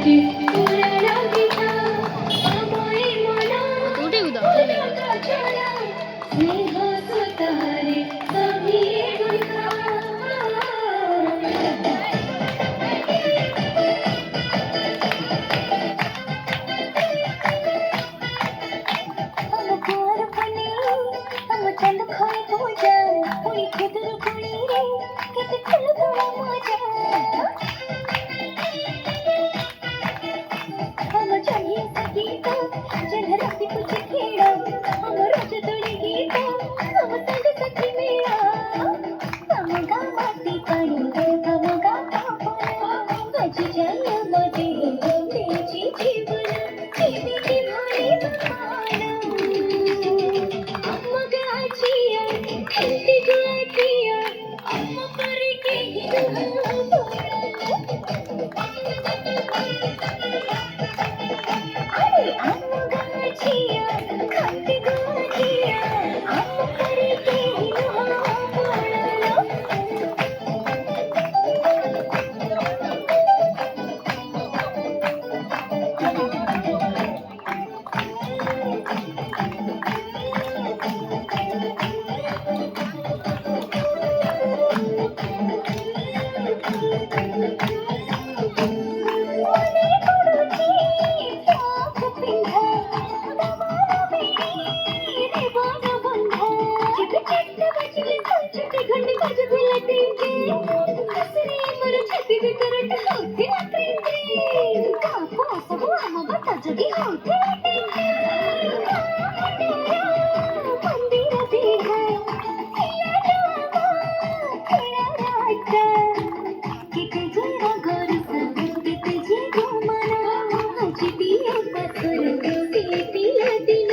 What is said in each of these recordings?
যে তোরা রাগিছা আমায় মনা দুটোই উদাও চলা স্নেহ সুতারে সভি গুলখা हम कुंवर बने हम चंद खोए हो जाए कोई खुदर कुड़ी रे कित खुल बड़ा मजा हम चाहिए सगीता जन राती कुछ खेड़ा हम रोज तोड़ी गीता हम संग सखी मेरा हम गा माटी पानी दे हम गा पापा बज जाए मदे बेची जीवन जीवी की भोली बहाना अम्मा गाचिया खंती गाचिया अम्मा करके ही अरे अम्मा गाचिया खंती गाचिया अम्मा करके ही मने पड़ुची साथ पिंधा दवारा बेड़ी रे बाना बंधा चिट चिट बजली संचटी घंटी बजती लटेंगे हसरी मर छाती में करंट होती लटेंगे काको सब आमगा तजगी होती लटेंगे मंदिर देखा हिया जावा खेड़ा राजा किते जरा घर सब किते जे घुमना आज दिया पत्थर गोटी पिया दिन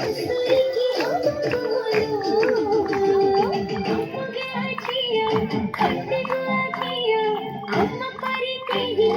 असुरी की हम बोलो गया छिया खंड गया हम पर के ही